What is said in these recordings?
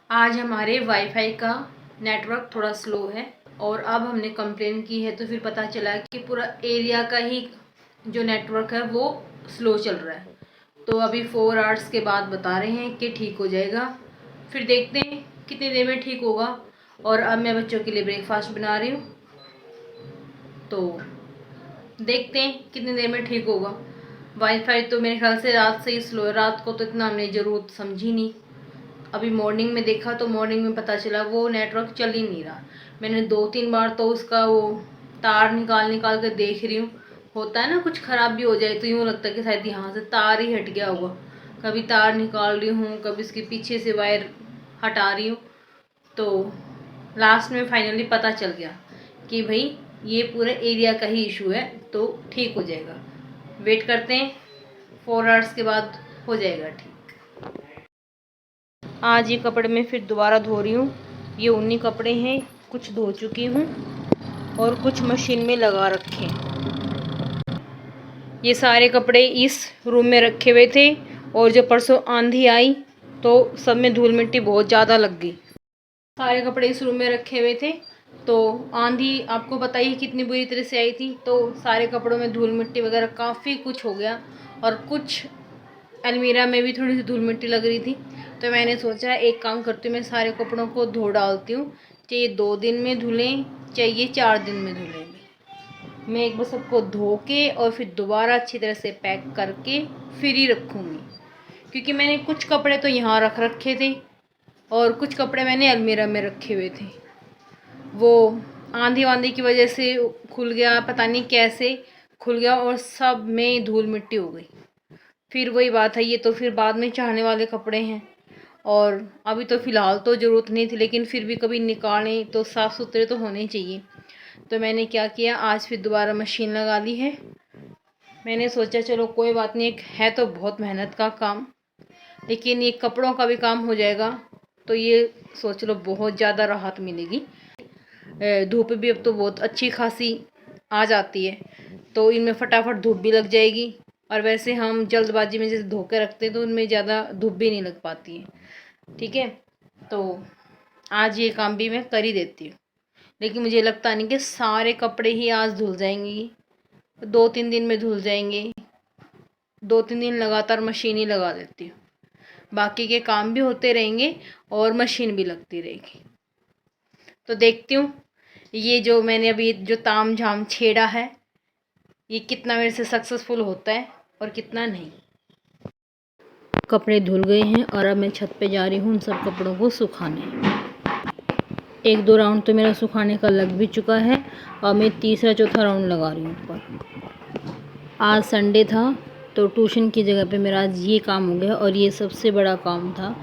आज हमारे वाईफाई का नेटवर्क थोड़ा स्लो है और अब हमने कंप्लेन की है तो फिर पता चला कि पूरा एरिया का ही जो नेटवर्क है वो स्लो चल रहा है। तो अभी 4 आवर्स के बाद बता रहे हैं कि ठीक हो जाएगा। फिर देखते हैं कितनी देर में ठीक होगा। और अब मैं बच्चों के लिए ब्रेकफास्ट बना रही हूँ, तो देखते हैं कितनी देर में ठीक होगा। वाईफाई तो मेरे ख्याल से रात से ही स्लो है, रात को तो इतना हमने ज़रूरत समझी नहीं। अभी मॉर्निंग में देखा तो मॉर्निंग में पता चला वो नेटवर्क चल ही नहीं रहा। मैंने 2-3 बार तो उसका वो तार निकाल निकाल कर देख रही हूँ। होता है ना, कुछ ख़राब भी हो जाए तो यूँ लगता है कि शायद यहाँ से तार ही हट गया होगा। कभी तार निकाल रही हूँ, कभी इसके पीछे से वायर हटा रही हूँ। तो लास्ट में फाइनली पता चल गया कि भाई ये पूरे एरिया का ही इशू है, तो ठीक हो जाएगा। वेट करते हैं, 4 आवर्स के बाद हो जाएगा ठीक। आज ये कपड़े मैं फिर दोबारा धो रही हूँ। ये ऊनी कपड़े हैं, कुछ धो चुकी हूँ और कुछ मशीन में लगा रखे हैं। ये सारे कपड़े इस रूम में रखे हुए थे और जब परसों आंधी आई तो सब में धूल मिट्टी बहुत ज़्यादा लग गई। सारे कपड़े इस रूम में रखे हुए थे, तो आंधी आपको पता ही कितनी बुरी तरह से आई थी, तो सारे कपड़ों में धूल मिट्टी वगैरह काफ़ी कुछ हो गया। और कुछ अलमीरा में भी थोड़ी सी धूल मिट्टी लग रही थी। तो मैंने सोचा एक काम करती हूँ, मैं सारे कपड़ों को धो डालती हूँ, चाहे 2 दिन में धुलें चाहे 4 दिन में धुलें। मैं एक बार सबको धो के और फिर दोबारा अच्छी तरह से पैक करके फिर ही रखूँगी, क्योंकि मैंने कुछ कपड़े तो यहाँ रख रखे थे और कुछ कपड़े मैंने अलमीरा में रखे हुए थे। वो आंधी वांधी की वजह से खुल गया, पता नहीं कैसे खुल गया और सब में धूल मिट्टी हो गई। फिर वही बात है, ये तो फिर बाद में चाहने वाले कपड़े हैं और अभी तो फ़िलहाल तो ज़रूरत नहीं थी, लेकिन फिर भी कभी निकालें तो साफ़ सुथरे तो होने चाहिए। तो मैंने क्या किया, आज फिर दोबारा मशीन लगा ली है। मैंने सोचा चलो कोई बात नहीं, एक है तो बहुत मेहनत का काम, लेकिन ये कपड़ों का भी काम हो जाएगा तो ये सोच लो बहुत ज़्यादा राहत मिलेगी। धूप भी अब तो बहुत अच्छी खासी आ जाती है, तो इनमें फटाफट धूप भी लग जाएगी। और वैसे हम जल्दबाजी में जैसे धो के रखते हैं तो उनमें ज़्यादा धूप भी नहीं लग पाती है। ठीक है, तो आज ये काम भी मैं कर ही देती हूँ, लेकिन मुझे लगता नहीं कि सारे कपड़े ही आज धुल जाएंगे। 2-3 दिन में धुल जाएंगे, 2-3 दिन लगातार मशीन ही लगा देती हूँ, बाकी के काम भी होते रहेंगे और मशीन भी लगती रहेगी। तो देखती हूँ ये जो मैंने अभी जो ताम झाम छेड़ा है ये कितना मेरे से सक्सेसफुल होता है और कितना नहीं। कपड़े धुल गए हैं और अब मैं छत पे जा रही हूँ उन सब कपड़ों को सुखाने। 1-2 राउंड तो मेरा सुखाने का लग भी चुका है और मैं तीसरा चौथा राउंड लगा रही हूँ ऊपर। आज संडे था तो ट्यूशन की जगह पे मेरा आज ये काम हो गया और ये सबसे बड़ा काम था।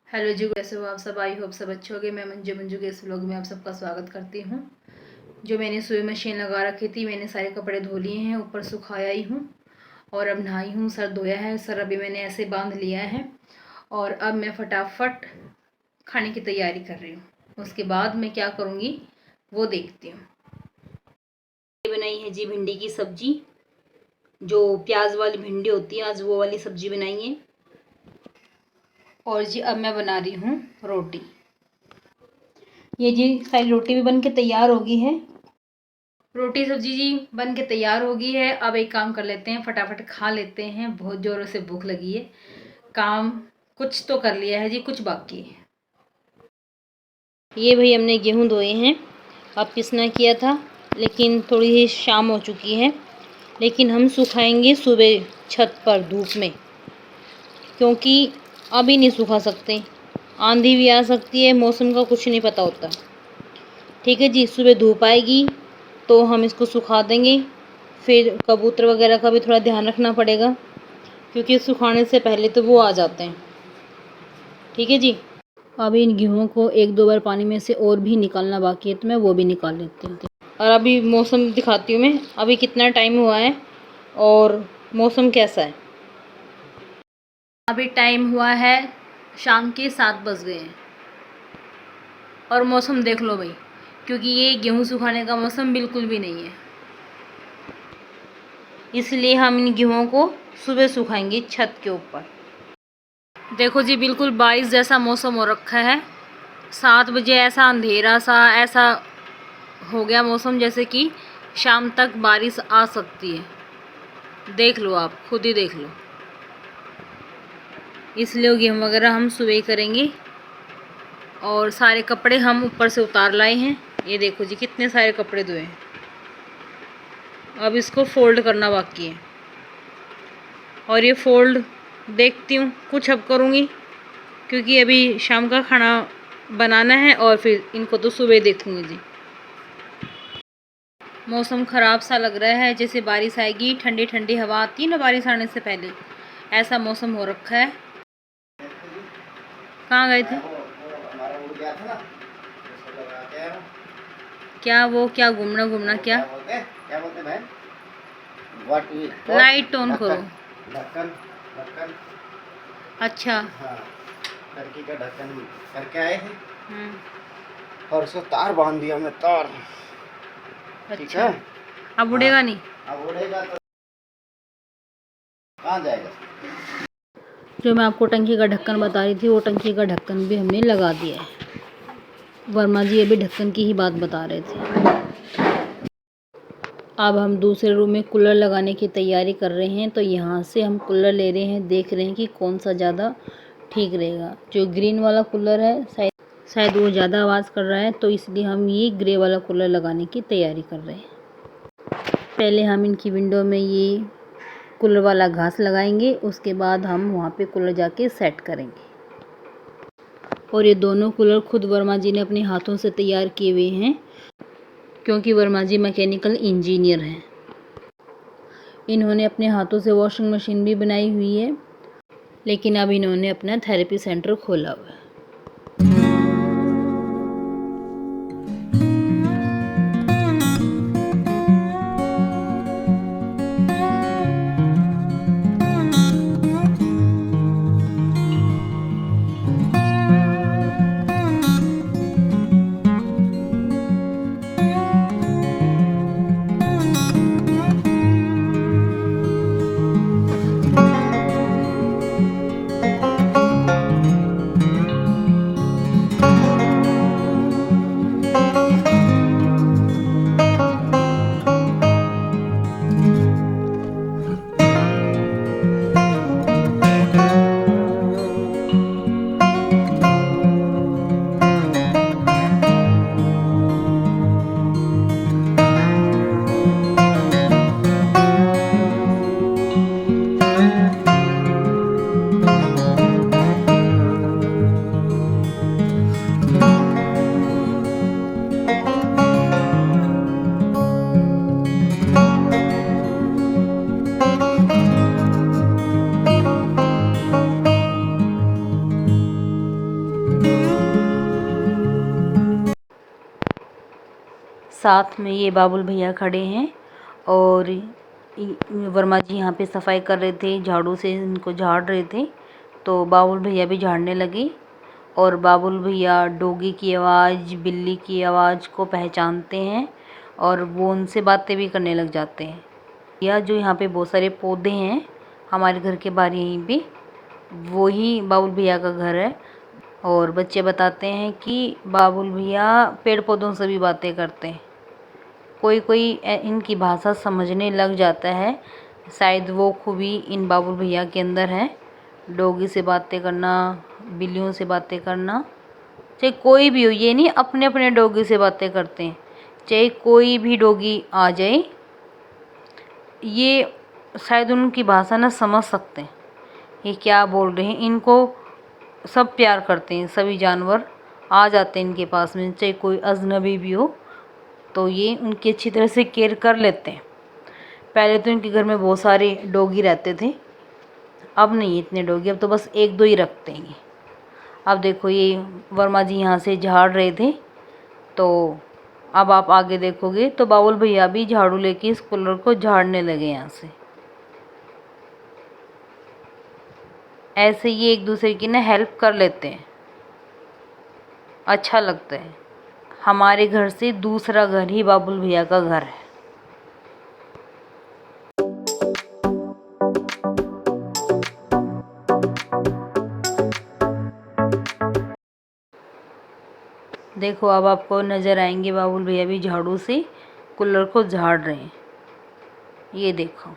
हेलो जी, कैसे हो आप सब? आई होप सब अच्छे होंगे। मैं मंजू के इस व्लॉग में आप सबका स्वागत करती हूँ। जो मैंने सुई मशीन लगा रखी थी, मैंने सारे कपड़े धो लिए हैं, ऊपर सुखाया ही हूँ और अब नहाई हूँ। सर धोया है, सर अभी मैंने ऐसे बांध लिया है और अब मैं फटाफट खाने की तैयारी कर रही हूँ। उसके बाद मैं क्या करूँगी वो देखती हूँ। बनाई है जी भिंडी की सब्जी, जो प्याज वाली भिंडी होती है, आज वो वाली सब्जी बनाई है। और जी अब मैं बना रही हूँ रोटी। ये जी सारी रोटी भी बन के तैयार हो गई है रोटी सब्जी जी बन के तैयार हो गई है। अब एक काम कर लेते हैं, फटाफट खा लेते हैं, बहुत ज़ोरों से भूख लगी है। काम कुछ तो कर लिया है जी, कुछ बाकी है। ये भाई हमने गेहूं धोए हैं, अब पिसना किया था, लेकिन थोड़ी ही शाम हो चुकी है। लेकिन हम सुखाएंगे सुबह छत पर धूप में, क्योंकि अभी नहीं सुखा सकते, आंधी भी आ सकती है, मौसम का कुछ नहीं पता होता। ठीक है जी, सुबह धूप आएगी तो हम इसको सुखा देंगे। फिर कबूतर वगैरह का भी थोड़ा ध्यान रखना पड़ेगा, क्योंकि सुखाने से पहले तो वो आ जाते हैं। ठीक है जी, अभी इन गेहूँ को एक दो बार पानी में से और भी निकालना बाकी है, तो मैं वो भी निकाल लेती हूँ। और अभी मौसम दिखाती हूँ मैं, अभी कितना टाइम हुआ है और मौसम कैसा है। अभी टाइम हुआ है शाम के 7 बज गए हैं और मौसम देख लो भाई, क्योंकि ये गेहूँ सुखाने का मौसम बिल्कुल भी नहीं है, इसलिए हम इन गेहूँ को सुबह सुखाएंगे छत के ऊपर। देखो जी, बिल्कुल बारिश जैसा मौसम हो रखा है। 7 बजे ऐसा अंधेरा सा ऐसा हो गया मौसम, जैसे कि शाम तक बारिश आ सकती है। देख लो, आप खुद ही देख लो। इसलिए गेहूँ वगैरह हम सुबह ही करेंगे। और सारे कपड़े हम ऊपर से उतार लाए हैं। ये देखो जी, कितने सारे कपड़े धोए हैं। अब इसको फोल्ड करना बाकी है, और ये फोल्ड देखती हूँ कुछ अब करूँगी, क्योंकि अभी शाम का खाना बनाना है और फिर इनको तो सुबह देखूँगी जी। मौसम ख़राब सा लग रहा है, जैसे बारिश आएगी, ठंडी ठंडी हवा आती है ना बारिश आने से पहले, ऐसा मौसम हो रखा है। कहाँ गए थे? क्या वो क्या घूमना घूमना क्या बोलते भाई? लाइट ऑन करो। ढक्कन ढक्कन। अच्छा, हाँ, टंकी का ढक्कन करके आए थे और उसको तार बांध दिया मैं, तार। ठीक है, अब उड़ेगा नहीं। अब उड़ेगा तो कहाँ जाएगा? जो मैं आपको टंकी का ढक्कन बता रही थी, वो टंकी का ढक्कन भी हमने लगा दिया है। वर्मा जी अभी ढक्कन की ही बात बता रहे थे। अब हम दूसरे रूम में कूलर लगाने की तैयारी कर रहे हैं, तो यहाँ से हम कूलर ले रहे हैं, देख रहे हैं कि कौन सा ज़्यादा ठीक रहेगा। जो ग्रीन वाला कूलर है शायद वो ज़्यादा आवाज़ कर रहा है, तो इसलिए हम ये ग्रे वाला कूलर लगाने की तैयारी कर रहे हैं। पहले हम इनकी विंडो में ये कूलर वाला घास लगाएंगे, उसके बाद हम वहाँ पे कूलर जाके सेट करेंगे। और ये दोनों कूलर खुद वर्मा जी ने अपने हाथों से तैयार किए हुए हैं, क्योंकि वर्मा जी मैकेनिकल इंजीनियर हैं। इन्होंने अपने हाथों से वॉशिंग मशीन भी बनाई हुई है, लेकिन अब इन्होंने अपना थेरेपी सेंटर खोला हुआ है। साथ में ये बाबुल भैया खड़े हैं और वर्मा जी यहाँ पे सफाई कर रहे थे, झाड़ू से इनको झाड़ रहे थे, तो बाबुल भैया भी झाड़ने लगे। और बाबुल भैया डॉगी की आवाज़, बिल्ली की आवाज़ को पहचानते हैं और वो उनसे बातें भी करने लग जाते हैं। या जो यहाँ पे बहुत सारे पौधे हैं हमारे घर के बाहर यहीं पे, वो ही बाबुल भैया का घर है। और बच्चे बताते हैं कि बाबुल भैया पेड़ पौधों से भी बातें करते हैं, कोई कोई इनकी भाषा समझने लग जाता है। शायद वो खूबी इन बाबुल भैया के अंदर है, डॉगी से बातें करना, बिल्लियों से बातें करना। चाहे कोई भी हो, ये नहीं अपने अपने डॉगी से बातें करते हैं, चाहे कोई भी डॉगी आ जाए, ये शायद उनकी भाषा ना समझ सकते हैं ये क्या बोल रहे हैं। इनको सब प्यार करते हैं, सभी जानवर आ जाते हैं इनके पास में, चाहे कोई अजनबी भी हो तो ये उनकी अच्छी तरह से केयर कर लेते हैं। पहले तो इनके घर में बहुत सारे डॉगी रहते थे, अब नहीं इतने डॉगी, अब तो बस एक दो ही रखते हैं। अब देखो ये वर्मा जी यहाँ से झाड़ रहे थे, तो अब आप आगे देखोगे तो बाबुल भैया भी झाड़ू लेके इस कूलर को झाड़ने लगे यहाँ से। ऐसे ये एक दूसरे की ना हेल्प कर लेते हैं, अच्छा लगता है। हमारे घर से दूसरा घर ही बाबुल भैया का घर है। देखो अब आपको नज़र आएंगे बाबुल भैया भी झाड़ू से कूलर को झाड़ रहे हैं, ये देखो।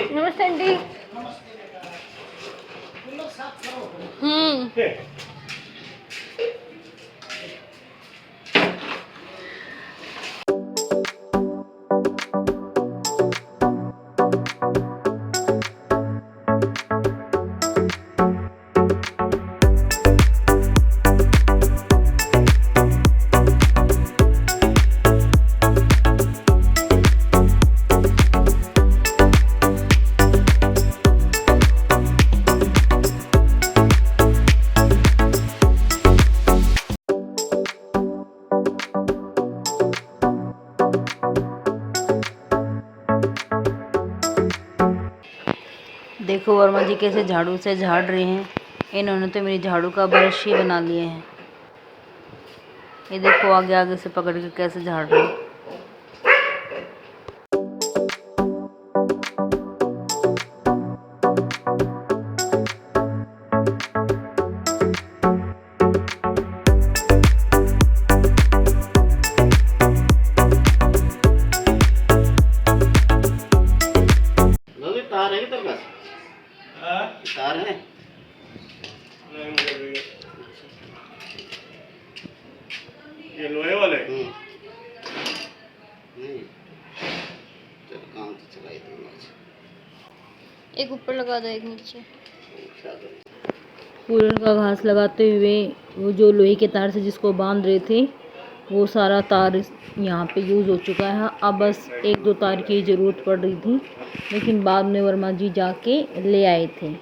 नमस्ते आंटी। देखो वर्मा जी कैसे झाड़ू से झाड़ रहे हैं। इन्होंने तो मेरी झाड़ू का ब्रश ही बना लिए हैं। ये देखो आगे आगे से पकड़ के कैसे झाड़ रहे हैं। तार है ये लोहे वाले नहीं, चल काम तो चलाई दूंगा। एक ऊपर लगा दो, एक नीचे। कूलर का घास लगाते हुए वो जो लोहे के तार से जिसको बांध रहे थे वो सारा तार यहाँ पे यूज़ हो चुका है। अब बस एक दो तार की ज़रूरत पड़ रही थी, लेकिन बाद में वर्मा जी जाके ले आए थे।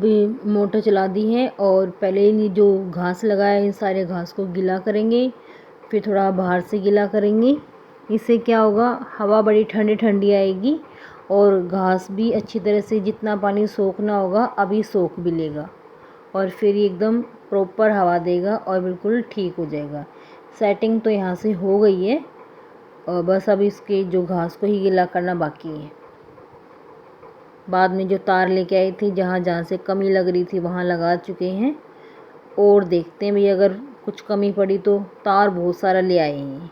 अब मोटर चला दी है और पहले ये जो घास लगाया है सारे घास को गीला करेंगे, फिर थोड़ा बाहर से गीला करेंगे। इससे क्या होगा, हवा बड़ी ठंडी ठंडी आएगी और घास भी अच्छी तरह से जितना पानी सोखना होगा अभी सोख भी लेगा और फिर ये एकदम प्रॉपर हवा देगा और बिल्कुल ठीक हो जाएगा। सेटिंग तो यहाँ से हो गई है और बस अब इसके जो घास को ही गीला करना बाकी है। बाद में जो तार लेके आई थी जहाँ जहाँ से कमी लग रही थी वहाँ लगा चुके हैं और देखते हैं भाई अगर कुछ कमी पड़ी तो। तार बहुत सारा ले आए हैं।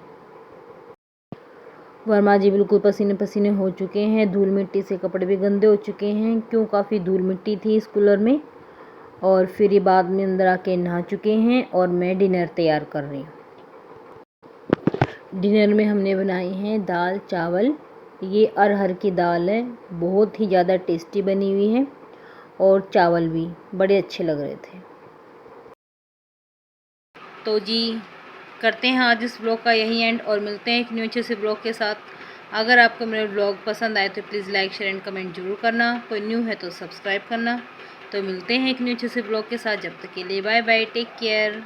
वर्मा जी बिल्कुल पसीने पसीने हो चुके हैं, धूल मिट्टी से कपड़े भी गंदे हो चुके हैं, क्यों काफ़ी धूल मिट्टी थी इस कूलर में। और फिर ये बाद में अंदर आके नहा चुके हैं और मैं डिनर तैयार कर रही हूँ। डिनर में हमने बनाई हैं दाल चावल, ये अरहर की दाल है, बहुत ही ज़्यादा टेस्टी बनी हुई है और चावल भी बड़े अच्छे लग रहे थे। तो जी करते हैं आज इस ब्लॉग का यही एंड और मिलते हैं एक न्यू अच्छे से ब्लॉग के साथ। अगर आपको मेरे ब्लॉग पसंद आए तो please like share and comment जरूर करना, कोई न्यू है तो सब्सक्राइब करना। तो मिलते हैं एक न्यू अच्छे से ब्लॉग के साथ, जब तक के लिए बाय बाय, टेक केयर।